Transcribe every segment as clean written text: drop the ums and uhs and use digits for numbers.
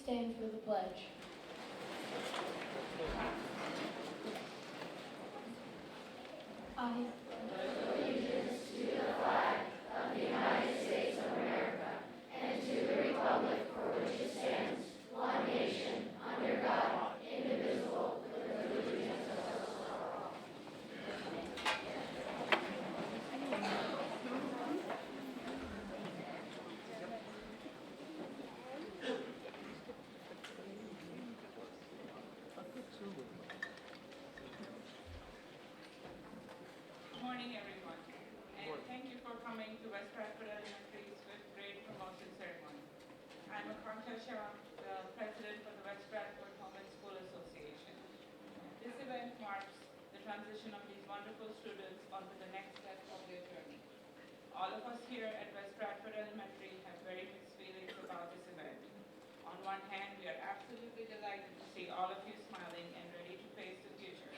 stand for the pledge. I Good morning, everyone, and thank you for coming to West Bradford Elementary's 5th grade promotion ceremony. I'm Akansha Shah, the president for the West Bradford Home and School Association. This event marks the transition of these wonderful students onto the next step of their journey. All of us here at West Bradford Elementary have very mixed feelings about this event. On one hand, we are absolutely delighted to see all of you smiling and ready to face the future.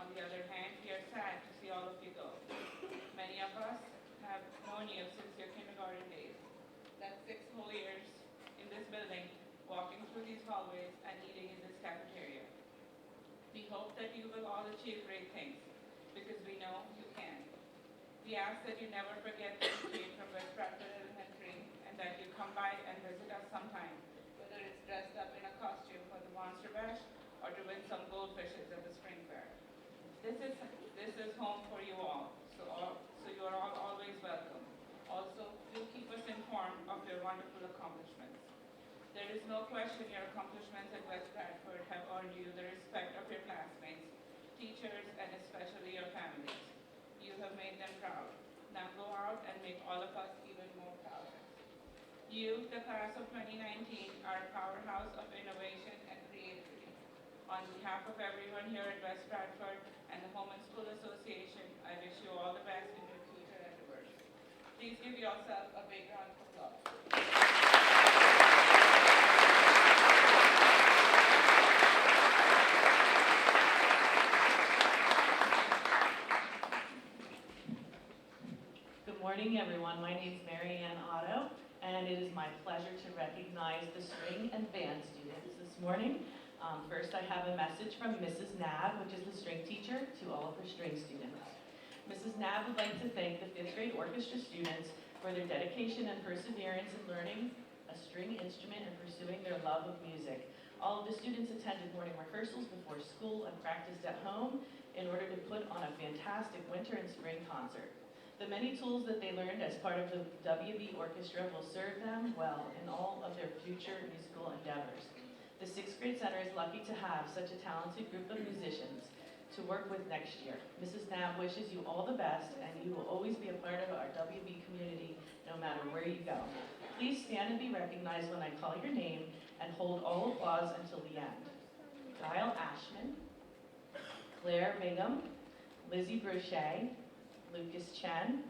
On the other hand, we are sad to see all of you go. Many of us have known you since your kindergarten days. That's 6 whole years in this building, walking through these hallways and eating in this cafeteria. We hope that you will all achieve great things, because we know you can. We ask that you never forget that you came from West Bradford Elementary and that you come by and visit us sometime, whether it's dressed up in a costume for the Monster Bash or to win some goldfishes at the spring fair. This is home for you all, so you are all always welcome. Also, do keep us informed of your wonderful accomplishments. There is no question your accomplishments at West Bradford have earned you the respect of your classmates, teachers, and especially your families. You have made them proud. Now go out and make all of us even more proud. You, the class of 2019, are a powerhouse of innovation and creativity. On behalf of everyone here at West Bradford and the Home and School Association, I wish you all the best in your future endeavors. Please give yourself a big round of applause. Good morning, everyone. My name is Mary Ann Otto, and it is my pleasure to recognize the string and band students this morning. First, I have a message from Mrs. Nab, which is the string teacher, to all of her string students. Mrs. Nab would like to thank the 5th grade orchestra students for their dedication and perseverance in learning a string instrument and pursuing their love of music. All of the students attended morning rehearsals before school and practiced at home in order to put on a fantastic winter and spring concert. The many tools that they learned as part of the WB Orchestra will serve them well in all of their future musical endeavors. The 6th grade center is lucky to have such a talented group of musicians to work with next year. Mrs. Nab wishes you all the best, and you will always be a part of our WB community no matter where you go. Please stand and be recognized when I call your name, and hold all applause until the end. Kyle Ashman, Claire Bingham, Lizzie Brochet, Lucas Chen,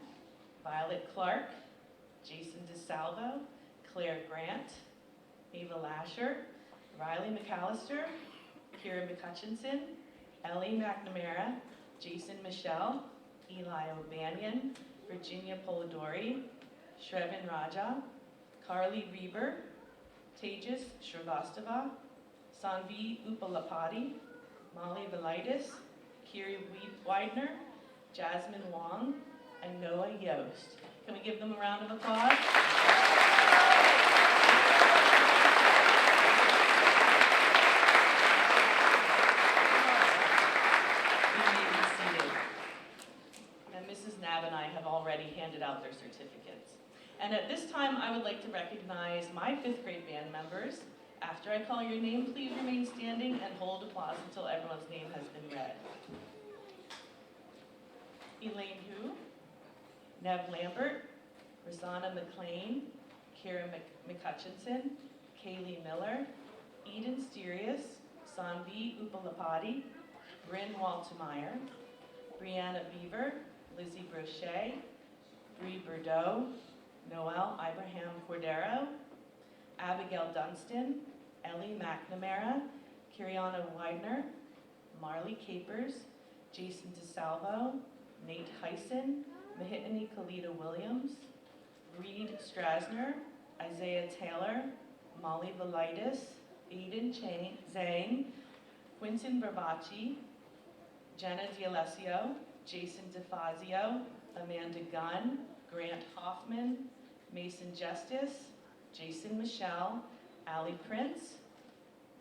Violet Clark, Jason DeSalvo, Claire Grant, Ava Lasher, Riley McAllister, Kira McCutchinson, Ellie McNamara, Jason Michelle, Eli O'Banion, Virginia Polidori, Shrevin Raja, Carly Reber, Tejas Shrivastava, Sanvi Upalapati, Molly Velitis, Kiri Widener, Jasmine Wong, and Noah Yost. Can we give them a round of applause? Mrs. Nab and I have already handed out their certificates. And at this time, I would like to recognize my 5th grade band members. After I call your name, please remain standing and hold applause until everyone's name has been read. Elaine Hu, Nev Lambert, Rosanna McLean, Kira McCutchinson, Kaylee Miller, Eden Stirius, Sanvi Upalapati, Bryn Waltemeyer, Brianna Beaver, Lizzie Brochet, Bree Bordeaux, Noelle Ibrahim Cordero, Abigail Dunstan, Ellie McNamara, Kiriana Widener, Marley Capers, Jason DeSalvo, Nate Heisen, Mahitani Kalita Williams, Reed Strasner, Isaiah Taylor, Molly Velitis, Aiden Zhang, Quinton Barbacci, Jenna D'Alessio, Jason DeFazio, Amanda Gunn, Grant Hoffman, Mason Justice, Jason Michelle, Allie Prince,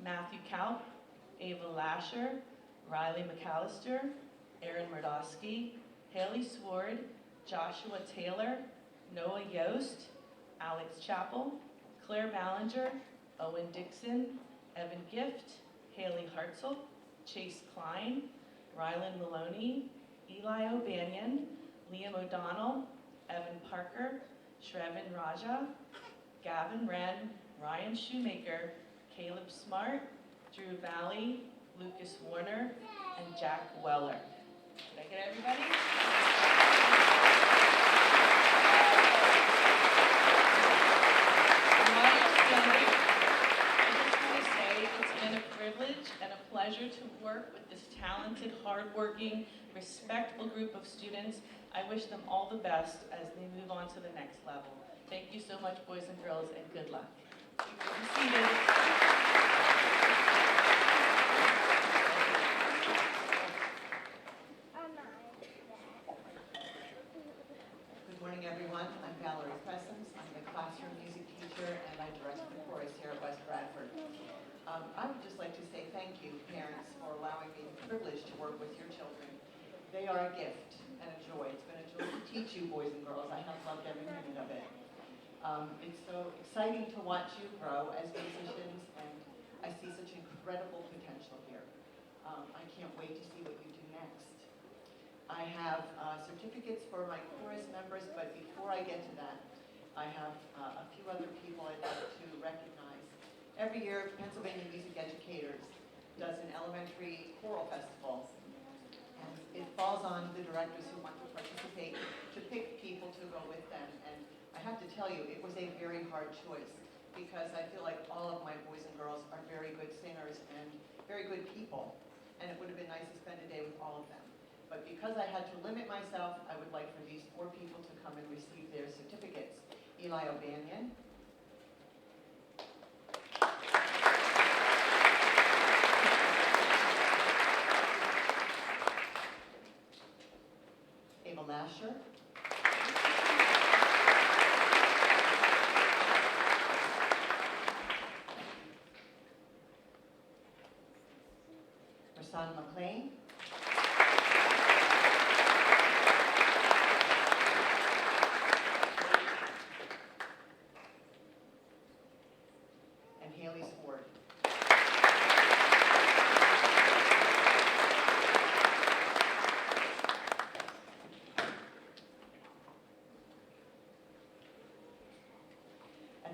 Matthew Kaup, Ava Lasher, Riley McAllister, Aaron Murdowski, Haley Sword, Joshua Taylor, Noah Yost, Alex Chappell, Claire Ballinger, Owen Dixon, Evan Gift, Haley Hartzell, Chase Klein, Rylan Maloney, Eli O'Banion, Liam O'Donnell, Evan Parker, Shrevin Raja, Gavin Wren, Ryan Shoemaker, Caleb Smart, Drew Valley, Lucas Warner, and Jack Weller. Did I get everybody? While you're standing, I just want to say it's been a privilege and a pleasure to work with this talented, hardworking, respectful group of students. I wish them all the best as they move on to the next level. Thank you so much, boys and girls, and good luck. You may be seated. Good morning, everyone. I'm Valerie Presence. I'm the classroom music teacher, and I direct the chorus here at West Bradford. I would just like to say thank you, parents, for allowing me the privilege to work with your children. They are a gift and a joy. It's been a joy to teach you, boys and girls. I have loved every minute of it. It's so exciting to watch you grow as musicians, and I see such incredible potential here. I can't wait to see what you do next. I have certificates for my chorus members, but before I get to that, I have a few other people I'd like to recognize. Every year, Pennsylvania Music Educators does an elementary choral festival, and it falls on the directors who want to participate to pick people to go with them. And I have to tell you, it was a very hard choice, because I feel like all of my boys and girls are very good singers and very good people, and it would have been nice to spend a day with all of them. But because I had to limit myself, I would like for these 4 people to come and receive their certificates. Eli O'Banion. Ava Lasher. Rasan McLean.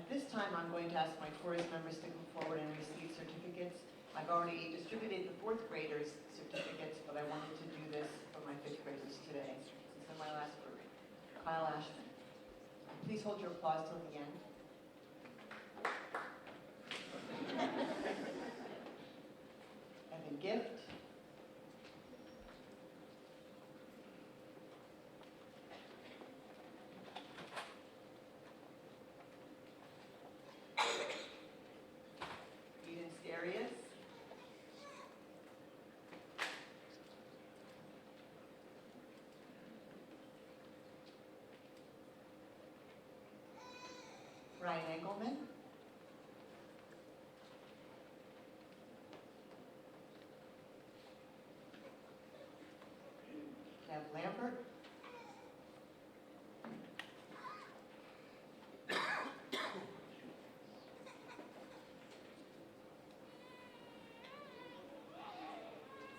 This time I'm going to ask my chorus members to come forward and receive certificates. I've already distributed the 4th graders certificates, but I wanted to do this for my 5th graders today. This is my last group. Kyle Ashman. Please hold your applause till the end. Evan Gift. Ryan Engelman. Kev Lambert.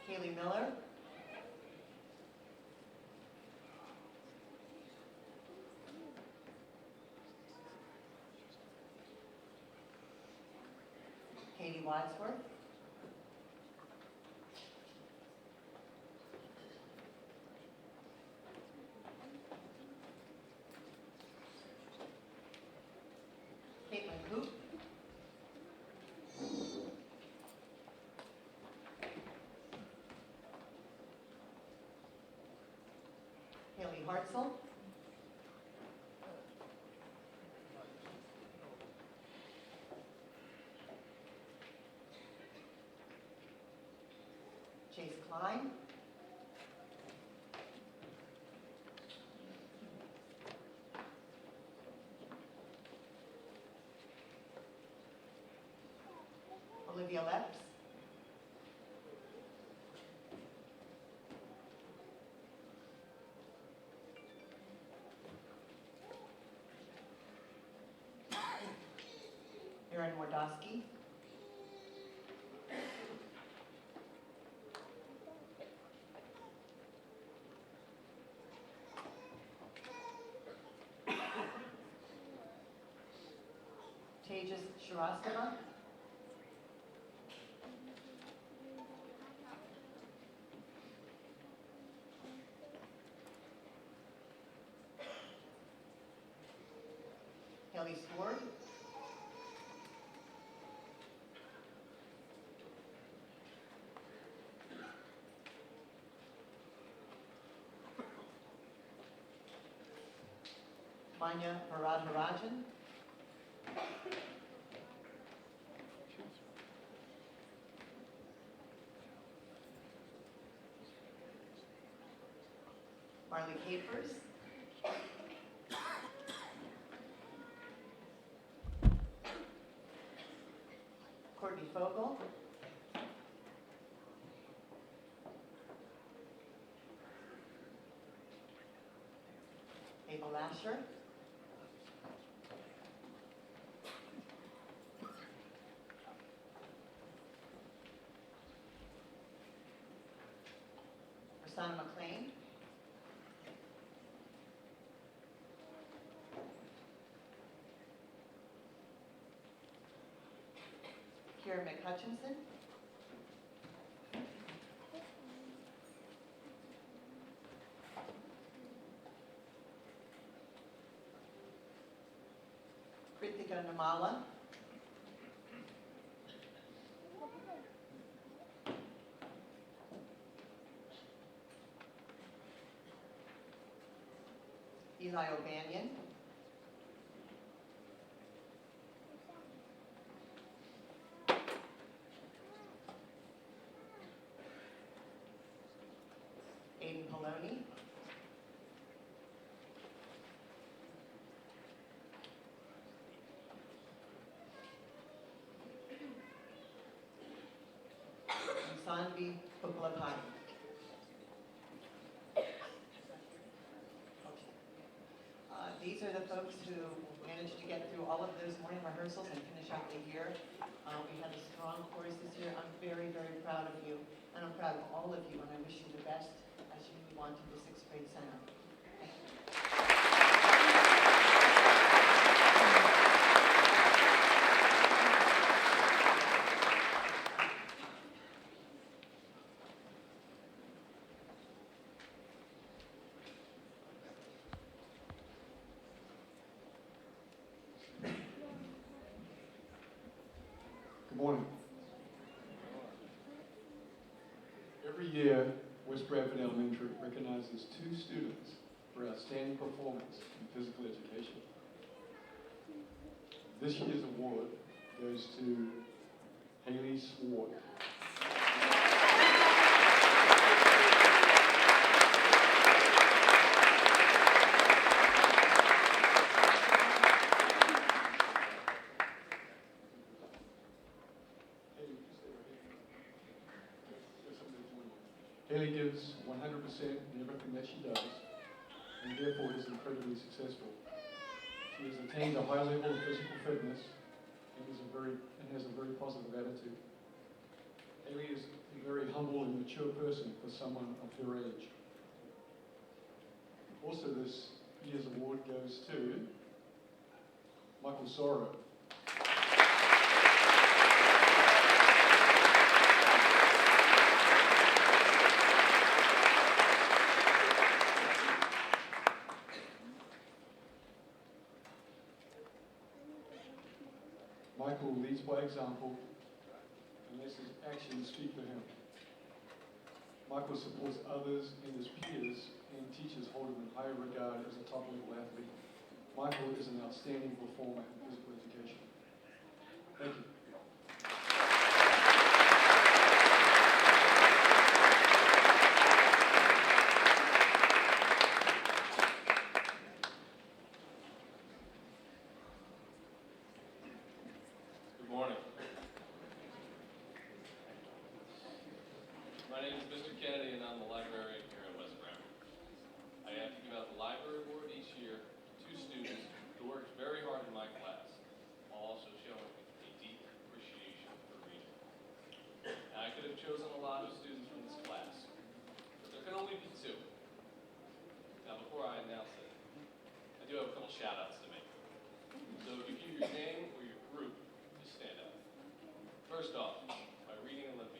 Kaylee Miller. Katie Wadsworth. Caitlin Coop. Haley Hartzell. Klein. Olivia Leps. Erin Wardowski. Tejas Shrivastava. Haley Sword. Manya Varadharajan. Marley Capers. Courtney Fogel. Abel Asher. Rosanna McLean. Kira McHutchinson. Kritika Namala. Eli O'Banion. Aiden Poloni. And Sanvi Puklapati. These are the folks who managed to get through all of those morning rehearsals and finish out the year. We had a strong chorus this year. I'm very, very proud of you, and I'm proud of all of you, and I wish you the best as you move on to the 6th grade center. Thank you. Good morning. Every year, West Bradford Elementary recognizes 2 students for outstanding performance in physical education. This year's award goes to Haley Swart. Haley gives 100% in everything that she does, and therefore is incredibly successful. She has attained a high level of physical fitness and has a very positive attitude. Haley is a very humble and mature person for someone of her age. Also, this year's award goes to Michael Sorrow. Michael leads by example and lets his actions speak for him. Michael supports others and his peers, and teachers hold him in higher regard as a top-level athlete. Michael is an outstanding performer in physical education. Thank you. Kennedy, and I'm the librarian here at West Bradford. I have to give out the library award each year to two students who worked very hard in my class, while also showing a deep appreciation for reading. And I could have chosen a lot of students from this class, but there can only be two. Now, before I announce it, I do have a couple shout-outs to make. So if you give your name or your group, just stand up. First off, my reading Olympians.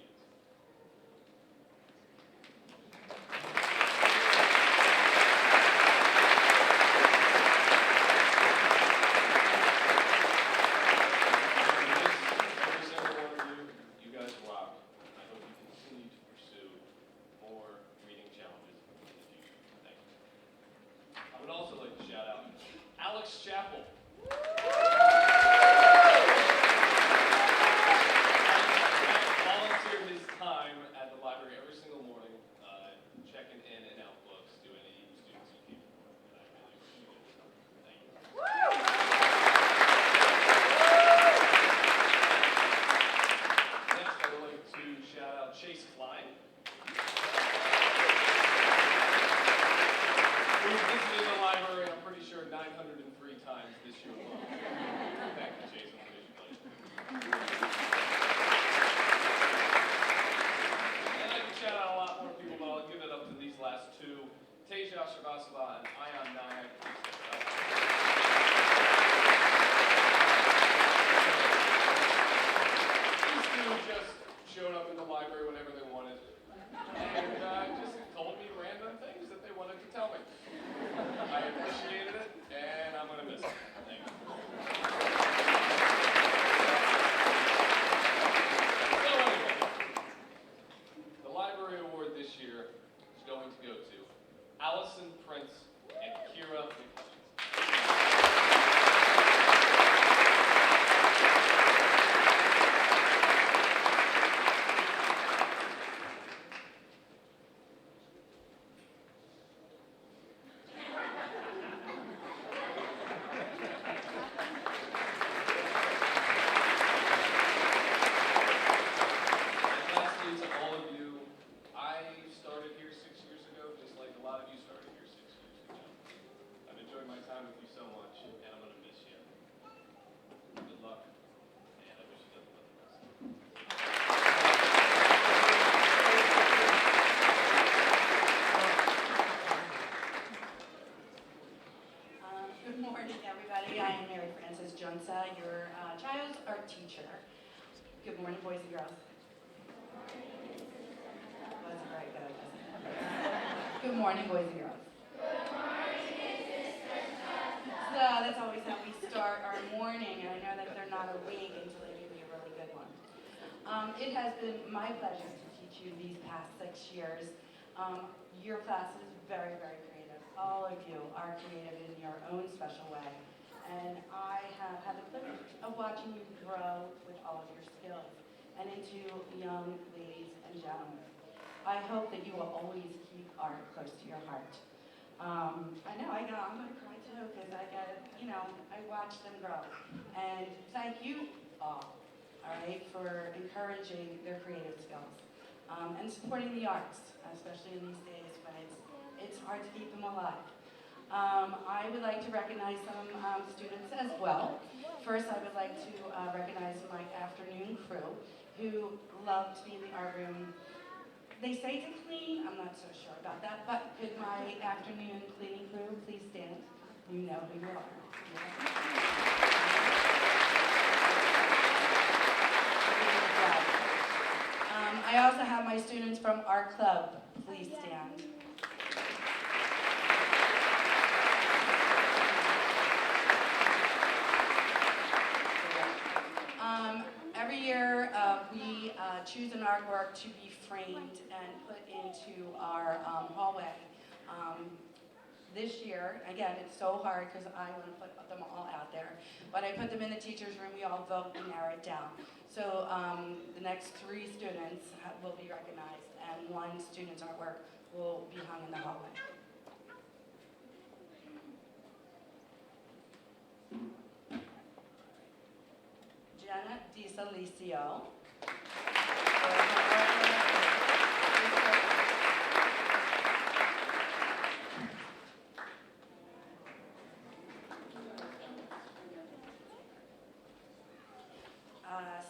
Every single one of you, you guys rock. I hope you continue to pursue more reading challenges in the future. Thank you. I would also like to shout out Alex Chappell. Volunteer his time at the library every single morning, checking in and out books to any students who came forward, and I really appreciate it. Thank you. Next, I would like to shout out Chase Klein, who visited the library, I'm pretty sure, 903 times this year alone. Thank you, Chase. I'm pretty sure. And I can shout out a lot more people, but I'll give it up to these last two, Teja Shrivastava and Ayan Nayak. These two just showed up in the library whenever they wanted, and just told me random things that they wanted to tell me. I appreciated it, and I'm going to miss it. Thank you. So anyway, the library award this year is going to go to Allison Prince and Kira McCutcheon. And lastly, to all of you, I started here 6 years ago, just like a lot of you started here 6 years ago. I've enjoyed my time with you so much, and I'm going to miss you. Good luck, and I wish you nothing but the best. Good morning, everybody. I am Mary Frances Junsa, your child's art teacher. Good morning, boys and girls. Wasn't very good. Good morning, boys and girls. So that's always how we start our morning, and I know that they're not awake until they give me a really good one. It has been my pleasure to teach you these past 6 years. Your class is very, very creative. All of you are creative in your own special way. And I have had the privilege of watching you grow with all of your skills and into young ladies and gentlemen. I hope that you will always keep art close to your heart. I know, I'm going to cry too because I watch them grow. And thank you all right, for encouraging their creative skills and supporting the arts, especially in these days when it's hard to keep them alive. I would like to recognize some students as well. First, I would like to recognize my afternoon crew who love to be in the art room. They say to clean, I'm not so sure about that, but could my afternoon cleaning crew please stand? You know who you are. I also have my students from Art Club. Please stand. Every year we choose an artwork to be framed and put into our hallway. This year, again, it's so hard because I want to put them all out there, but I put them in the teacher's room. We all vote and narrow it down. So the next 3 students will be recognized, and 1 student's artwork will be hung in the hallway. Jenna DiSalicio.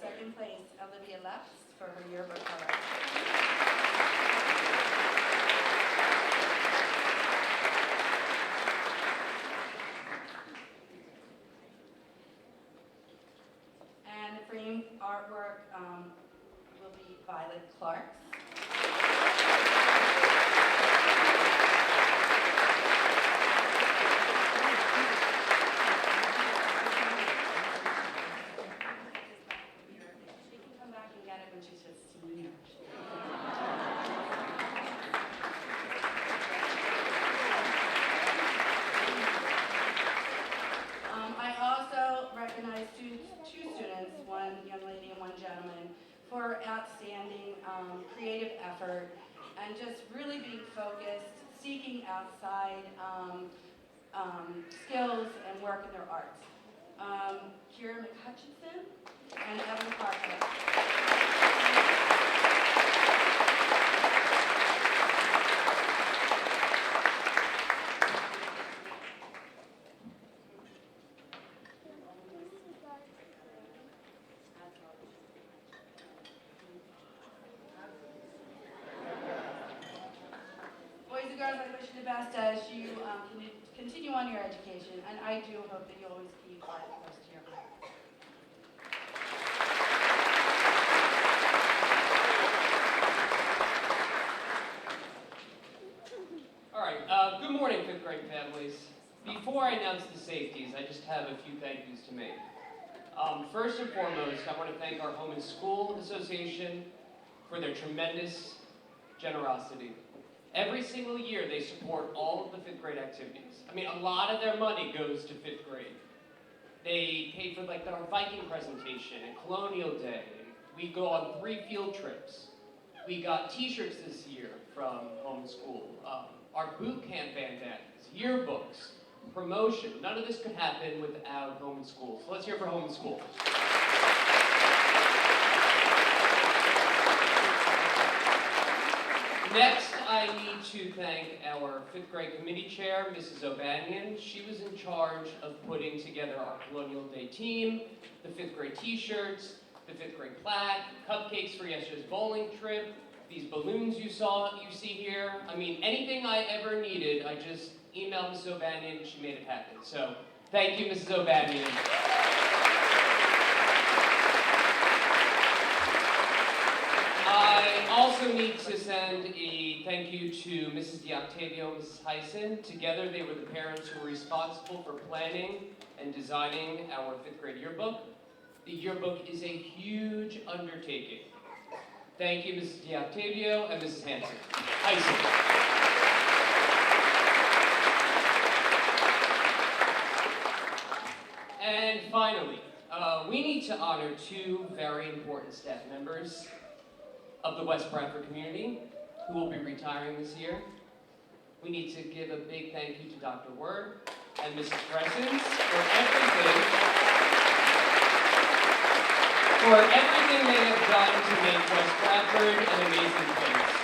Second place, Olivia Left for her yearbook cover. And the frame artwork will be Violet Clark's. She can come back and get it when she's just seen here. I also recognize two students, one young lady and one gentleman, for outstanding creative effort and just really being focused, seeking outside skills and work in their arts. Kira McHutchinson and Evan Parker. Boys and girls, I wish you the best as you continue on your education, and I do hope that you always keep that close to your heart. All right, good morning, fifth grade families. Before I announce the safeties, I just have a few thank yous to make. First and foremost, I want to thank our Home and School Association for their tremendous generosity. Every single year, they support all of the fifth grade activities. I mean, a lot of their money goes to fifth grade. They pay for like our Viking presentation and Colonial Day. We go on 3 field trips. We got t-shirts this year from Home and School. Our boot camp bandanas, yearbooks, promotion. None of this could happen without Home and School. So let's hear for Home and School. Next, I need to thank our fifth grade committee chair, Mrs. O'Banion. She was in charge of putting together our Colonial Day team, the fifth grade t-shirts, the fifth grade plaque, cupcakes for yesterday's bowling trip, these balloons you see here. I mean, anything I ever needed, I just emailed Mrs. O'Banion and she made it happen. So, thank you, Mrs. O'Banion. I also need to send a thank you to Mrs. DiOctavio and Mrs. Heisen. Together, they were the parents who were responsible for planning and designing our fifth grade yearbook. The yearbook is a huge undertaking. Thank you, Mrs. DiOctavio and Mrs. Heisen. And finally, we need to honor 2 very important staff members of the West Bradford community who will be retiring this year. We need to give a big thank you to Dr. Word and Mrs. Dressens for everything they have done to make West Bradford an amazing place.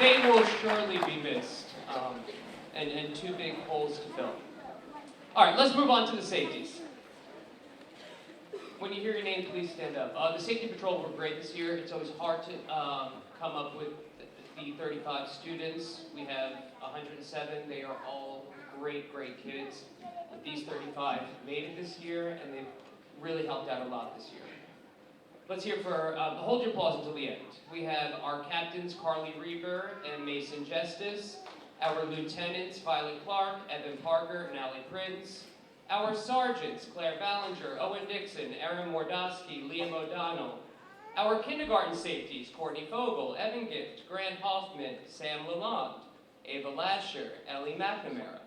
They will surely be missed, and 2 big holes to fill. All right, let's move on to the safeties. When you hear your name, please stand up. The safety patrol were great this year. It's always hard to come up with the 35 students. We have 107. They are all great, great kids. But these 35 made it this year, and they've really helped out a lot this year. Let's hear for, hold your applause until the end. We have our captains, Carly Reber and Mason Justice, our lieutenants, Violet Clark, Evan Parker, and Allie Prince, our sergeants, Claire Ballinger, Owen Dixon, Erin Mordosky, Liam O'Donnell, our kindergarten safeties, Courtney Fogel, Evan Gift, Grant Hoffman, Sam Lalonde, Ava Lasher, Ellie McNamara,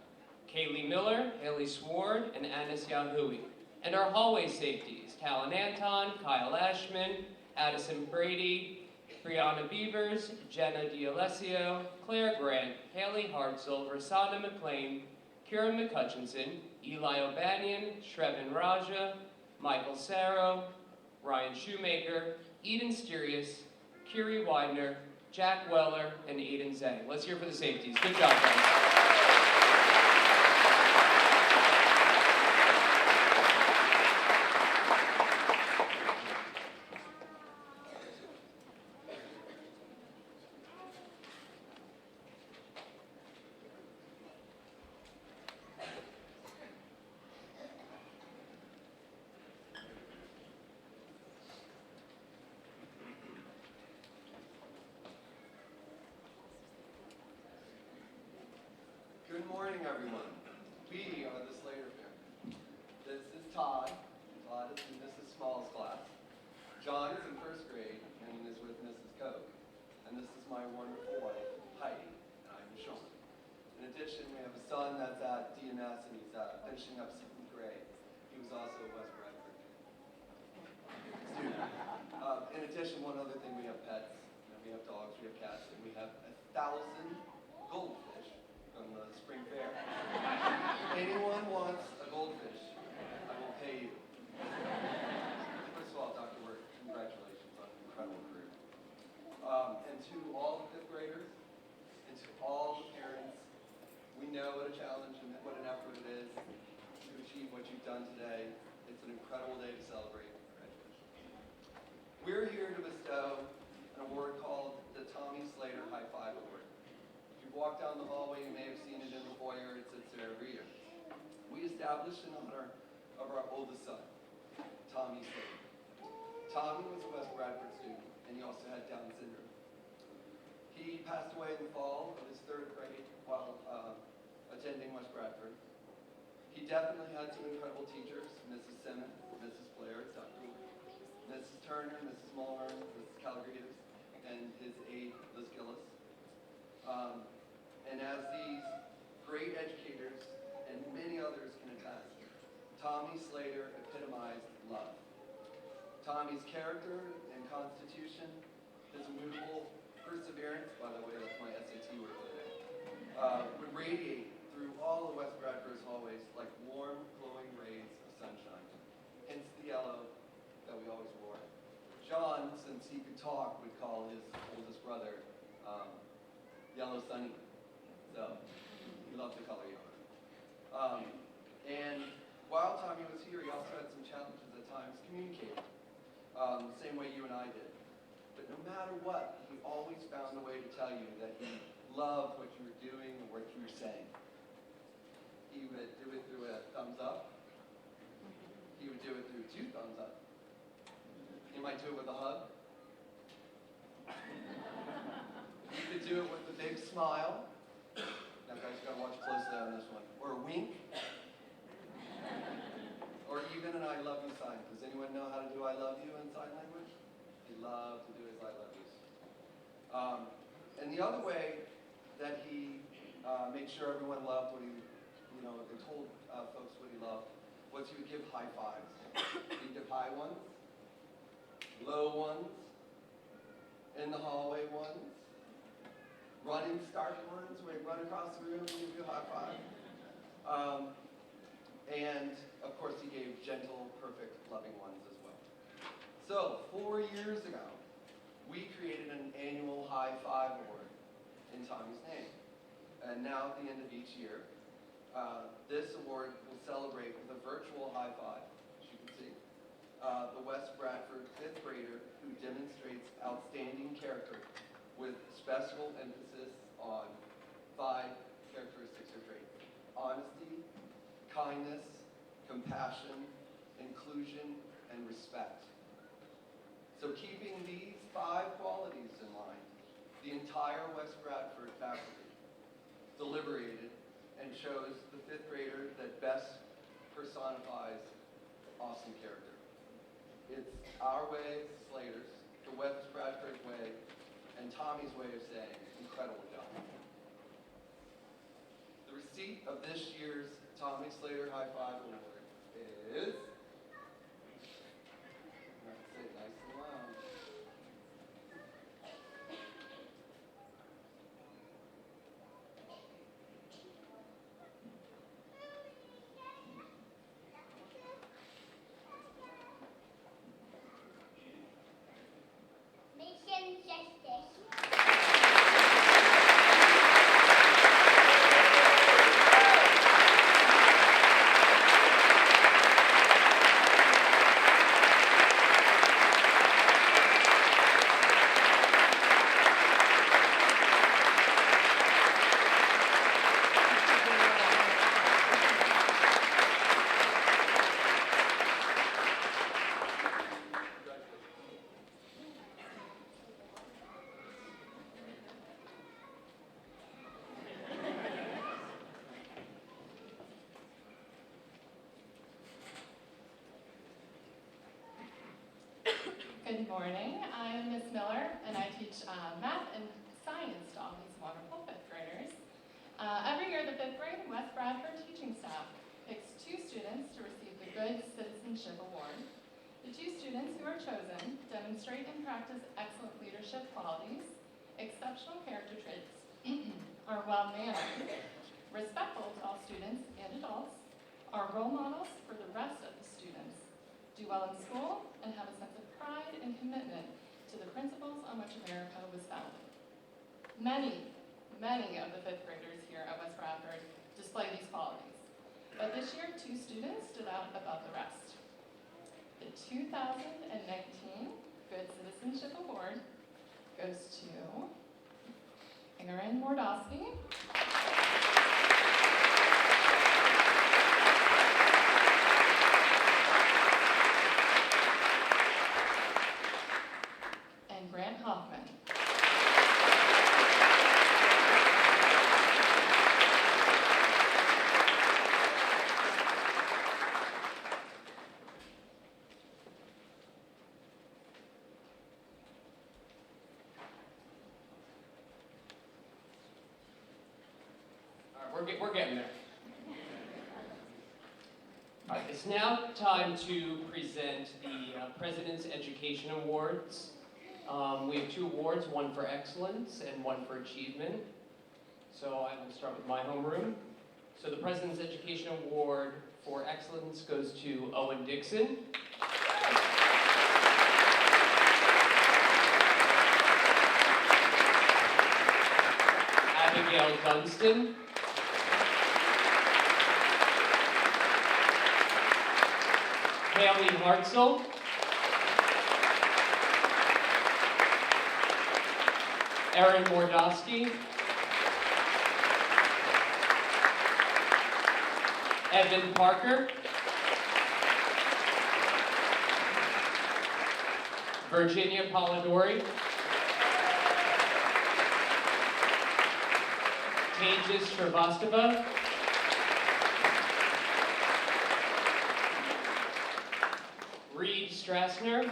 Kaylee Miller, Haley Sward, and Anis Yahui. And our hallway safeties, Callan Anton, Kyle Ashman, Addison Brady, Brianna Beavers, Jenna D'Alessio, Claire Grant, Haley Hartzell, Rasana McLean, Kieran McCutchinson, Eli O'Banion, Shrevin Raja, Michael Sarro, Ryan Shoemaker, Eden Sturius, Kiri Widener, Jack Weller, and Aiden Zhang. Let's hear for the safeties. Good job, guys. Good morning, everyone. We are the Slater family. This is Todd. Todd is in Mrs. Small's class. John is in first grade and is with Mrs. Koch. And this is my wonderful wife, Heidi, and I'm Sean. In addition, we have a son that's at DMS and he's finishing up 7th grade. He was also a West Bradford student. In addition, one other thing, we have pets. We have dogs, we have cats, and we have 1,000 goldfish from the spring fair. If anyone wants a goldfish, I will pay you. First of all, Dr. Wirt, congratulations on an incredible career. And to all the 5th graders, and to all the parents, we know what a challenge and what an effort it is to achieve what you've done today. It's an incredible day to celebrate graduation. We're here to bestow an award called the Tommy Slater High Five Award. If you walk down the hallway, you may have seen it in the foyer. It sits there every year. We established in honor of our oldest son, Tommy Slater. Tommy was a West Bradford student, and he also had Down syndrome. He passed away in the fall of his 3rd grade while attending West Bradford. He definitely had some incredible teachers, Mrs. Simmons, Mrs. Blair, Dr. Mrs. Turner, Mrs. Mulhern, Mrs. Calgarides, and his aide, Liz Gillis. And as these great educators and many others can attest, Tommy Slater epitomized love. Tommy's character and constitution, his immovable perseverance, by the way, that's my SAT word today, would radiate through all of West Bradford's hallways like warm, glowing rays of sunshine. Hence the yellow that we always wore. John, since he could talk, would call his oldest brother Yellow Sunny. So he loved the color yellow. And while Tommy was here, he also had some challenges at times communicating, the same way you and I did. But no matter what, he always found a way to tell you that he loved what you were doing and what you were saying. He would do it through a thumbs up. He would do it through 2 thumbs up. You might do it with a hug. You could do it with a big smile. Now guys, you gotta watch closely on this one. Or a wink. Or even an I love you sign. Does anyone know how to do I love you in sign language? He loved to do his I love yous. And the other way that he made sure everyone loved what he, and told folks what he loved, was he would give high fives. He'd give high ones, low ones, in the hallway ones, running start ones where he'd run across the room and give you a high five. And of course he gave gentle, perfect, loving ones as well. So 4 years ago, we created an annual high five award in Tommy's name. And now at the end of each year, this award will celebrate with a virtual high five, as you can see. The West Bradford 5th grader who demonstrates outstanding character with special emphasis on 5 characteristics or traits: honesty, kindness, compassion, inclusion, and respect. So keeping these 5 qualities in mind, the entire West Bradford faculty deliberated and chose the 5th grader that best personifies awesome character. It's our way, Slaters, the West Bradford way, and Tommy's way of saying, incredible job. The receipt of this year's Tommy Slater High Five Award is, say it nice and loud, Good morning. I'm Miss Miller, and I teach math and science to all these wonderful fifth graders. Every year, the fifth grade West Bradford teaching staff picks 2 students to receive the Good Citizenship Award. The 2 students who are chosen demonstrate and practice excellent leadership qualities, exceptional character traits, are well-mannered, respectful to all students and adults, are role models for the rest of the students, do well in school, and have a sense of pride and commitment to the principles on which America was founded. Many of the fifth graders here at West Bradford display these qualities, but this year 2 students stood out above the rest. The 2019 Good Citizenship Award goes to Aaron Mordosky, and Grant Hoffman. All right, we're getting there. All right, it's now time to present the President's Education Awards. We have 2 awards, one for excellence and one for achievement. So I will start with my homeroom. So the President's Education Award for excellence goes to Owen Dixon. Abigail Dunstan. Haley Hartzell. Aaron Mordosky. Evan Parker. Virginia Polidori. Tejas Shrivastava. Reed Strassner.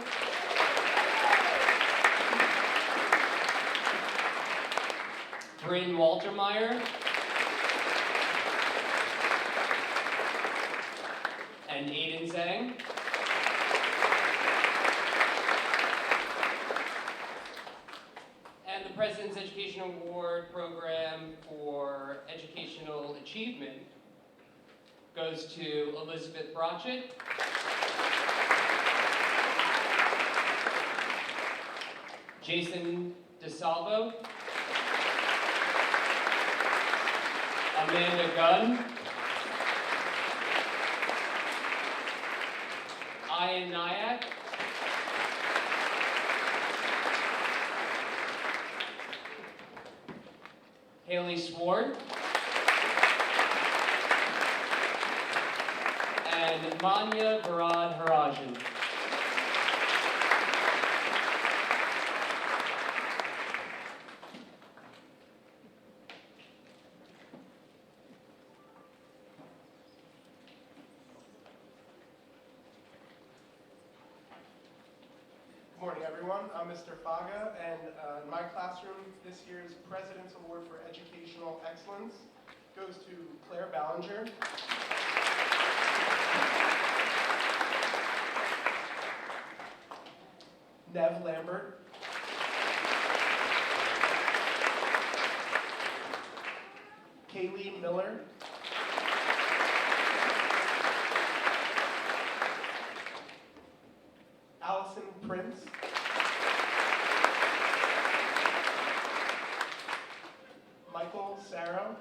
Bryn Waltermeyer. And Aiden Zhang. And the President's Education Award program for educational achievement goes to Elizabeth Brotchett, Jason DeSalvo, Amanda Gunn, Ian Nyack, Haley Swart, and Manya Varad Harajan. Good morning, everyone. I'm Mr. Faga, and in my classroom, this year's President's Award for Educational Excellence goes to Claire Ballinger, Nev Lambert, Kaylee Miller, Allison Prince, Michael Sarah,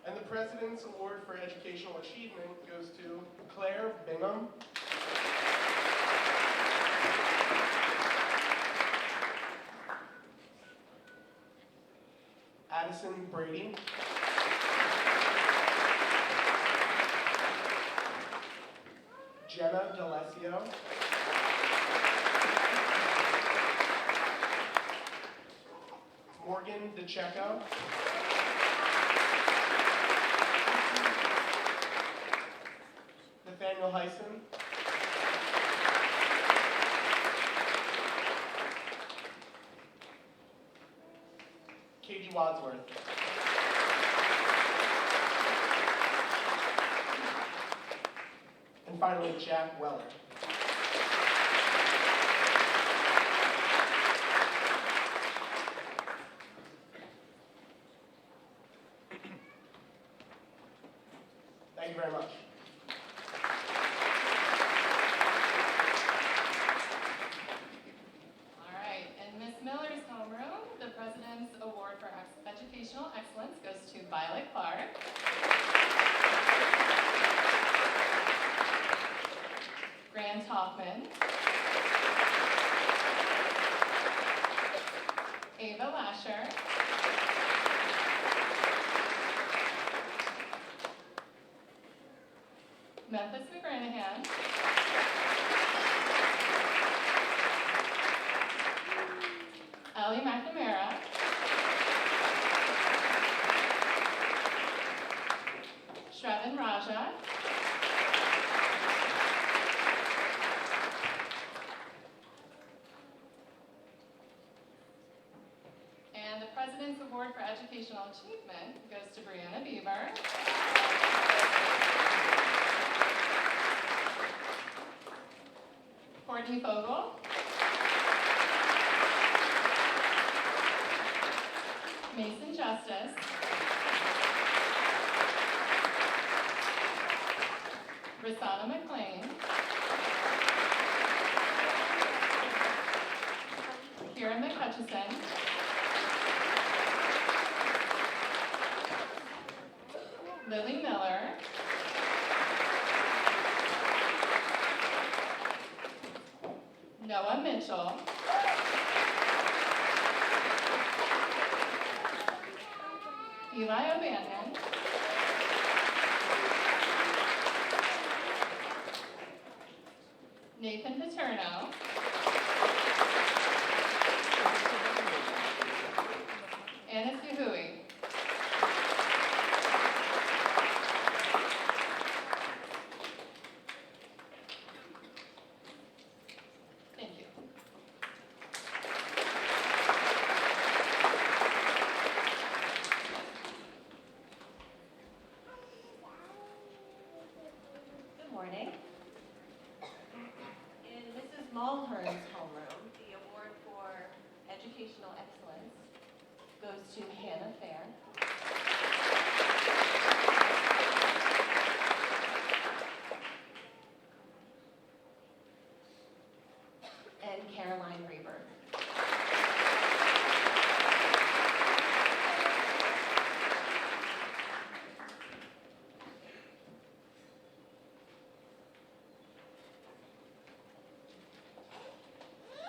and the President's Award for Educational Achievement goes to Claire Bingham, Addison Brady, Jenna D'Alessio, Morgan Brandon DeCecco. Nathaniel Heisen. Katie Wadsworth. And finally, Jack Weller. Thank you very much. All right, in Miss Miller's homeroom, the President's Award for Educational Excellence goes to Violet Clark. Grant Hoffman. Ava Lasher. Memphis McGranahan. Ellie McNamara. Shravan Raja. And the President's Award for Educational Achievement goes to Brianna Bieber. Courtney Fogel. Mason Justice. Rasana McLean. Kira McHutchison. Lily Miller. Noah Mitchell. Eli O'Bannon. Nathan Paterno. Anna Suhui. Thank you. Good morning. In Mrs. Mulhern's homeroom, the award for educational excellence goes to Hannah Fair. And Caroline Reber.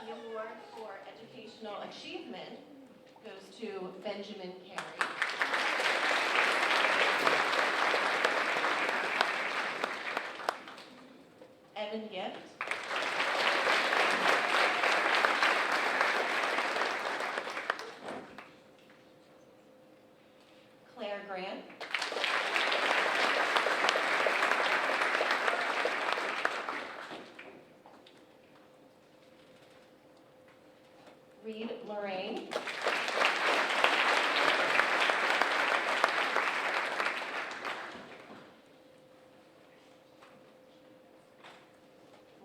The award for educational achievement goes to Benjamin Carey. Evan Gift. Claire Grant. Reed Lorraine.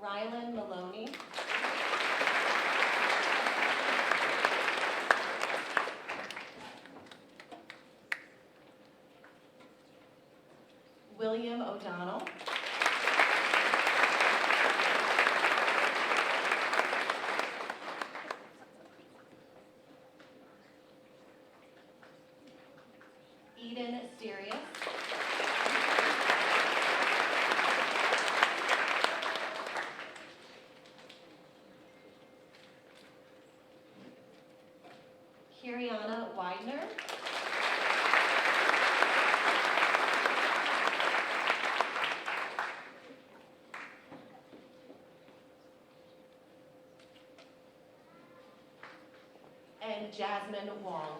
Rylan Maloney. William O'Donnell. Eden Sirius. Kiriana Widener. And Jasmine Wong.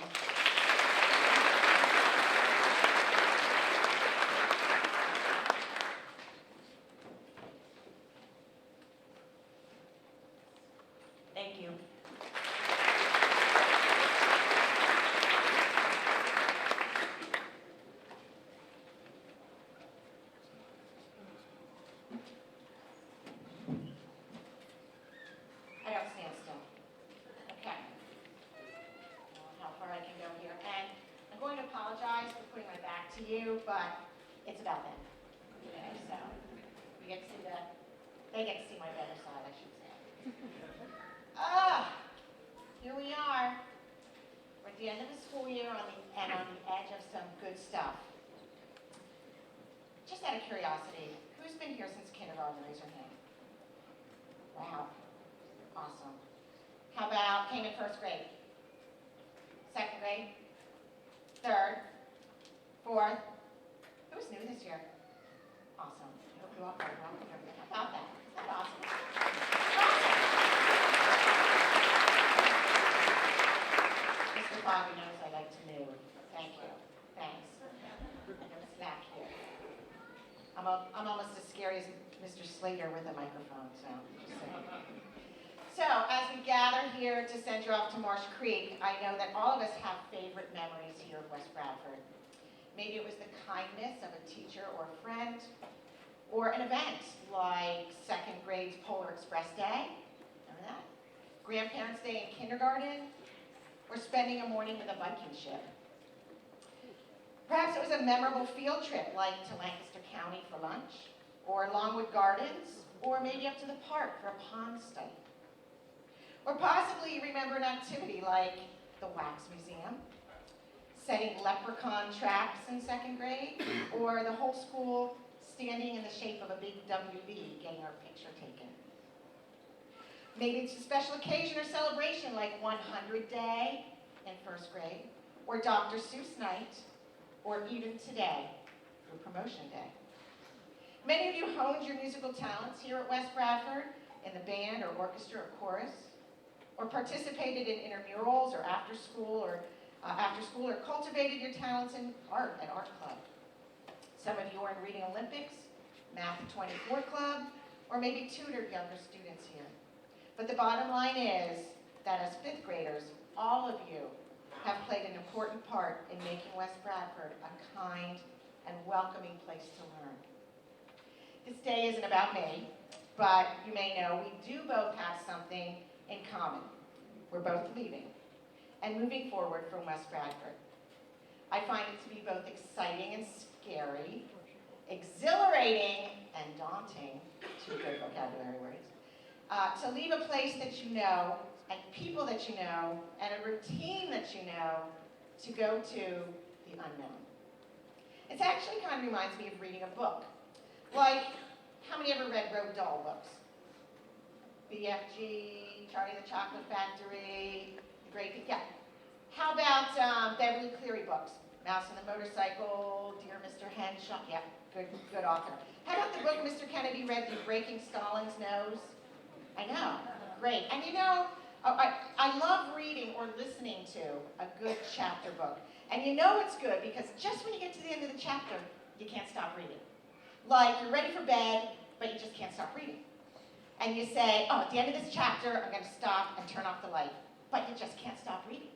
it's about them. Okay, so we get to see that. They get to see my better side, I should say. Here we are. We're at the end of the school year and on the edge of some good stuff. Just out of curiosity, who's been here since kindergarten? Raise your hand. Wow. Awesome. How about came in first grade? Second grade? Third? Fourth? Who's new this year? Awesome. How about that? Isn't that awesome? Mr. Bobby knows I like to move. Thank you. Thanks. I'm going to snack here. I'm almost as scary as Mr. Slater with a microphone, so just saying. So, as we gather here to send you off to Marsh Creek, I know that all of us have favorite memories here at West Bradford. Maybe it was the kindness of a teacher or a friend, or an event like second grade's Polar Express Day, remember that? Grandparents' Day in kindergarten, or spending a morning with a Viking ship. Perhaps it was a memorable field trip like to Lancaster County for lunch, or Longwood Gardens, or maybe up to the park for a pond study. Or possibly you remember an activity like the Wax Museum, setting leprechaun traps in second grade, or the whole school standing in the shape of a big WV getting our picture taken. Maybe it's a special occasion or celebration like 100 Day in first grade, or Dr. Seuss Night, or even today, your promotion day. Many of you honed your musical talents here at West Bradford in the band or orchestra or chorus, or participated in intramurals or after school or cultivated your talents in art at art club. Some of you are in Reading Olympics, Math 24 Club, or maybe tutored younger students here. But the bottom line is that as fifth graders, all of you have played an important part in making West Bradford a kind and welcoming place to learn. This day isn't about me, but you may know we do both have something in common. We're both leaving and moving forward from West Bradford. I find it to be both exciting and scary, exhilarating and daunting, two good vocabulary words, to leave a place that you know, and people that you know, and a routine that you know, to go to the unknown. It actually kind of reminds me of reading a book. Like, how many ever read Roald Dahl books? BFG, Charlie the Chocolate Factory, The Great, yeah. How about Beverly Cleary books? Mouse and the Motorcycle, Dear Mr. Henshaw, yeah, good author. How about the book Mr. Kennedy read, Breaking Stalin's Nose? I know, great. And you know, I love reading or listening to a good chapter book. And you know it's good because just when you get to the end of the chapter, you can't stop reading. Like you're ready for bed, but you just can't stop reading. And you say, oh, at the end of this chapter, I'm going to stop and turn off the light. But you just can't stop reading.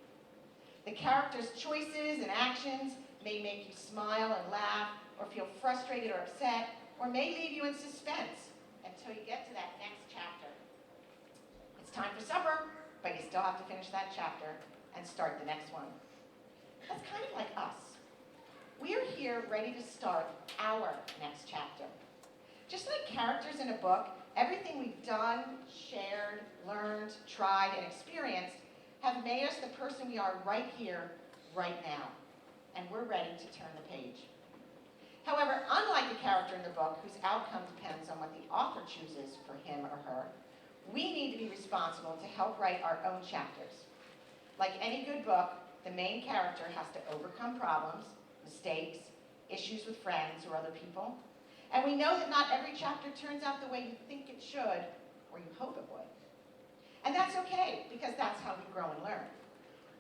The characters' choices and actions may make you smile and laugh, or feel frustrated or upset, or may leave you in suspense until you get to that next chapter. It's time for supper, but you still have to finish that chapter and start the next one. That's kind of like us. We're here ready to start our next chapter. Just like characters in a book, everything we've done, shared, learned, tried, and experienced have made us the person we are right here, right now. And we're ready to turn the page. However, unlike the character in the book, whose outcome depends on what the author chooses for him or her, we need to be responsible to help write our own chapters. Like any good book, the main character has to overcome problems, mistakes, issues with friends or other people. And we know that not every chapter turns out the way you think it should, or you hope it would. And that's okay, because that's how we grow and learn.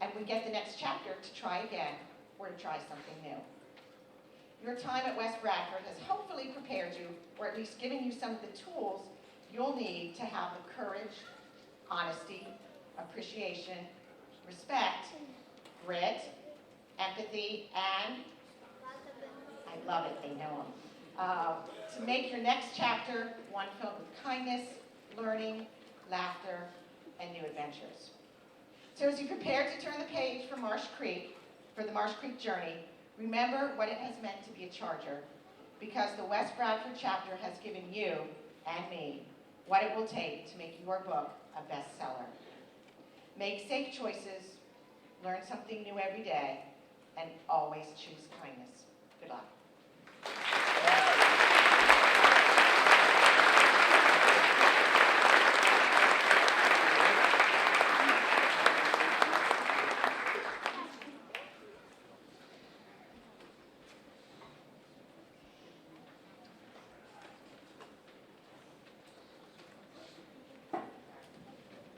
And we get the next chapter to try again, or to try something new. Your time at West Bradford has hopefully prepared you, or at least given you some of the tools you'll need to have the courage, honesty, appreciation, respect, grit, empathy, and, I love it, they know them, to make your next chapter one filled with kindness, learning, laughter, and new adventures. So as you prepare to turn the page for the Marsh Creek journey, remember what it has meant to be a Charger, because the West Bradford chapter has given you and me what it will take to make your book a bestseller. Make safe choices, learn something new every day, and always choose kindness. Good luck.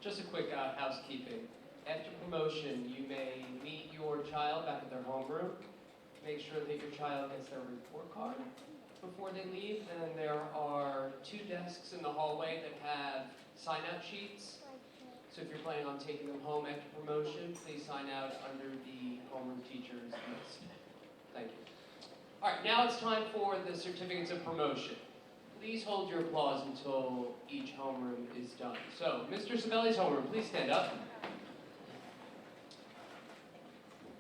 Just a quick housekeeping. After promotion, you may meet your child back at their homeroom. Make sure that your child gets their report card before they leave. And there are 2 desks in the hallway that have sign-out sheets. So if you're planning on taking them home after promotion, please sign out under the homeroom teacher's list. Thank you. All right, now it's time for the certificates of promotion. Please hold your applause until each homeroom is done. So, Mr. Sabelli's homeroom, please stand up.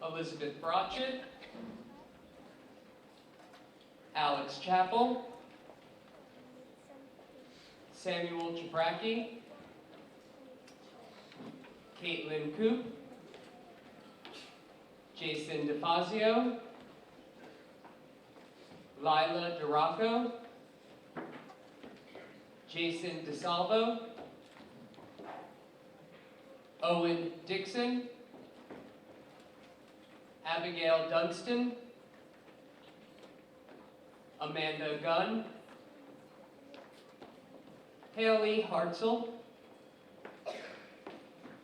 Elizabeth Brotchett, Alex Chappell, Samuel Chabracki, Caitlin Coop, Jason DeFazio, Lila DeRocco, Jason DeSalvo, Owen Dixon, Abigail Dunstan, Amanda Gunn, Haley Hartzell,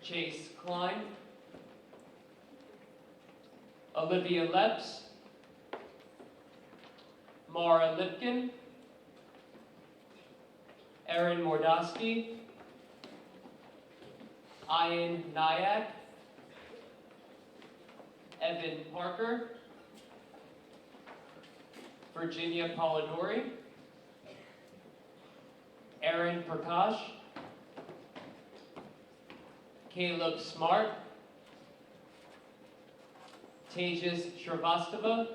Chase Klein, Olivia Leps, Mara Lipkin, Erin Mordosky, Ian Nyack, Evan Parker, Virginia Polidori, Aaron Prakash, Caleb Smart, Tejas Shrivastava,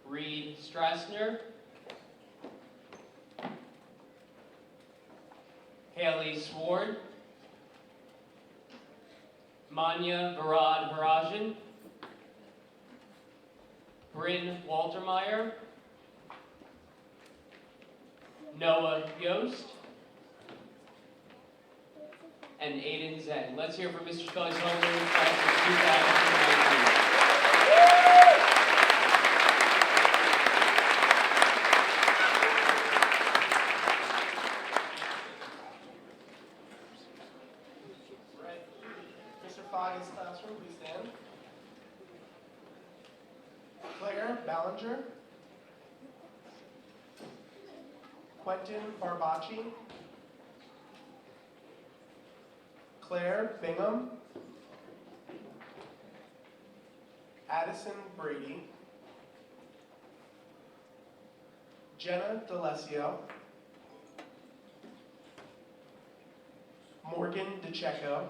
Reed Strassner, Haley Sward, Manya Varad Harajan, Bryn Waltermeyer, Noah Yost, and Aiden Zen. Let's hear from Mr. Scully's homeroom class of 2019. Faga's classroom, please stand. Claire Ballinger, Quentin Barbacci, Claire Bingham, Addison Brady, Jenna D'Alessio, Morgan DeCecco,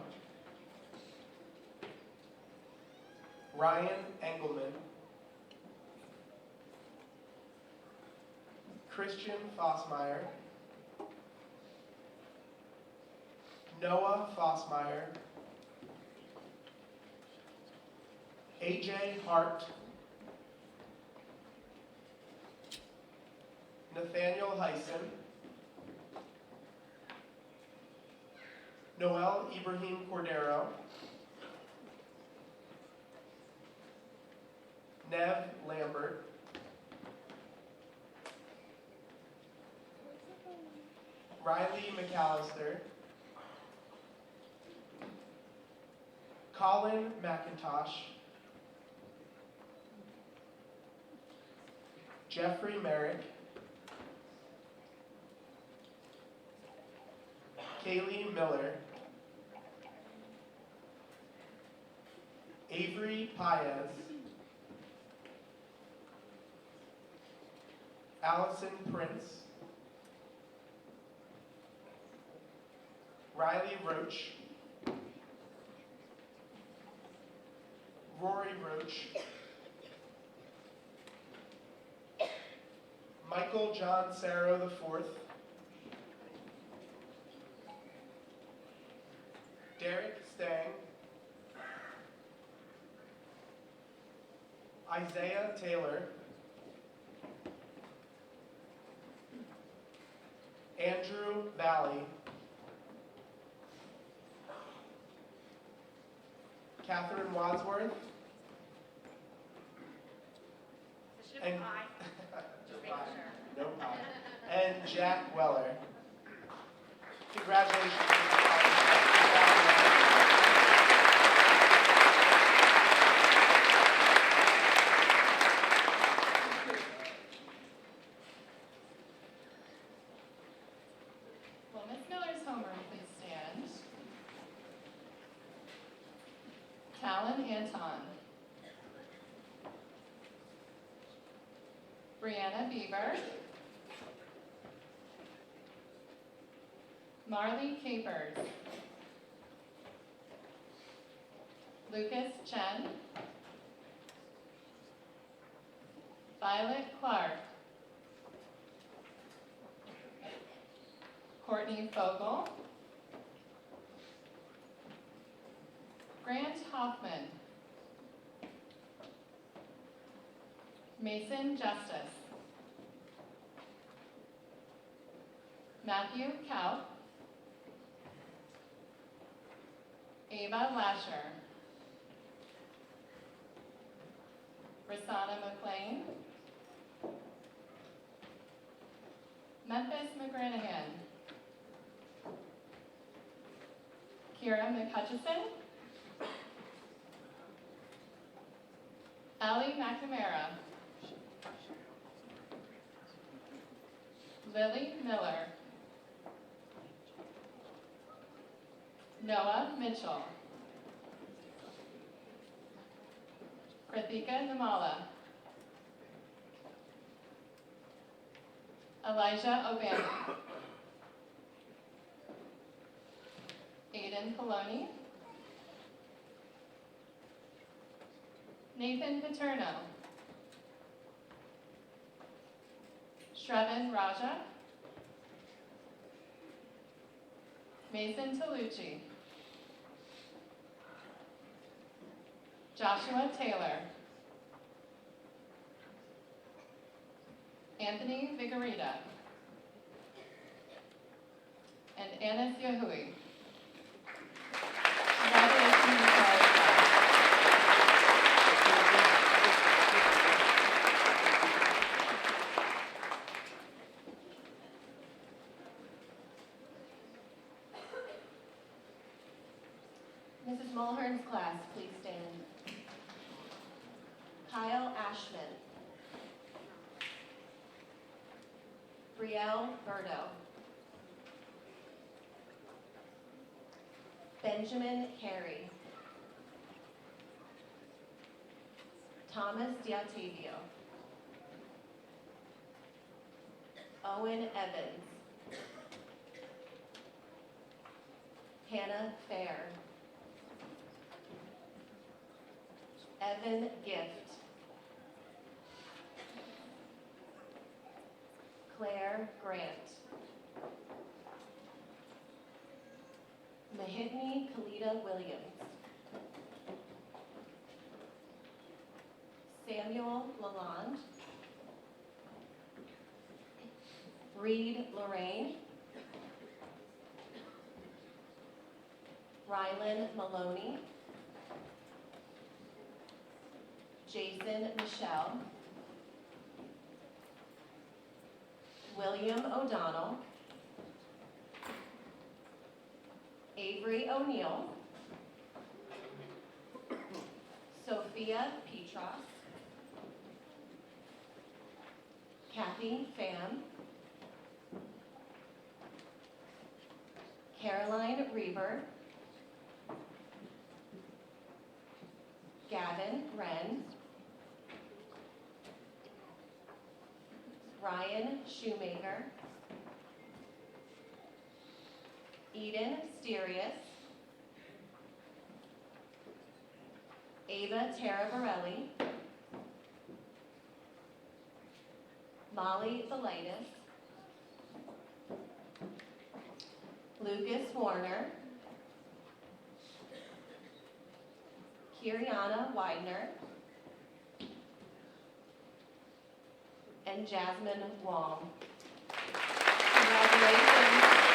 Ryan Engelman, Christian Fossmeyer, Noah Fossmeyer, AJ Hart, Nathaniel Heisen, Noel Ibrahim Cordero, Nev Lambert, Riley McAllister, Colin McIntosh, Jeffrey Merrick, Kaylee Miller, Avery Paez, Allison Prince, Riley Roach, Rory Roach, Michael John Sarro IV, Derek Stang, Isaiah Taylor, Andrew Valley, Catherine Wadsworth, and no pie, and Jack Weller. Congratulations. Will Miss Miller's homeroom please stand? Talon Anton. Brianna Bieber. Marley Capers. Lucas Chen. Violet Clark. Courtney Fogel. Grant Hoffman. Mason Justice. Matthew Kaup. Ava Lasher. Rasana McLean. Memphis McGranahan. Kira McHutchison. Allie McNamara. Lily Miller. Noah Mitchell. Kritika Namala. Elijah Obama. Aiden Poloni. Nathan Paterno. Shravan Raja. Mason Talucci. Joshua Taylor. Anthony Vigorita. And Anis Yahui. Congratulations, entire class. Mrs. Mulhern's class, please stand. Kyle Ashman. Brielle Burdo. Benjamin Carey. Thomas Diatavio. Owen Evans. Hannah Fair. Evan Gift. Claire Grant. Mahitni Kalita Williams. Samuel Lalonde. Reed Lorraine. Rylan Maloney. Jason Michelle. William O'Donnell. Avery O'Neill. Sophia Petros. Kathy Pham. Caroline Reber. Gavin Wren. Ryan Shoemaker. Eden Stirius. Ava Taravarelli. Molly Velitis, Lucas Warner, Kiriana Widener, and Jasmine Wong. Congratulations.